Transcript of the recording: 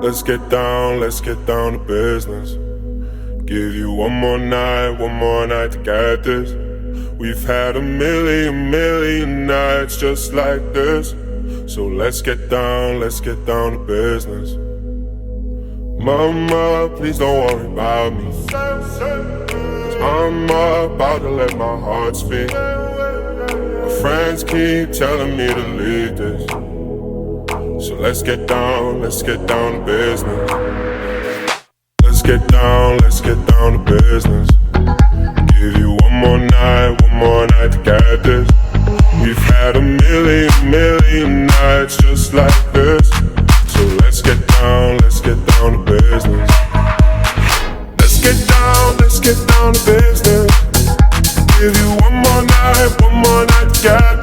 Let's get down to business. Give you one more night to get this. We've had a million nights just like this. So let's get down to business. Mama, please don't worry about me, 'cause I'm about to let my heart speak. My friends keep telling me to leave this. So let's get down to business. Let's get down to business. Give you one more night to get this. We've had a million nights just like this. So let's get down to business. Let's get down to business. Give you one more night to get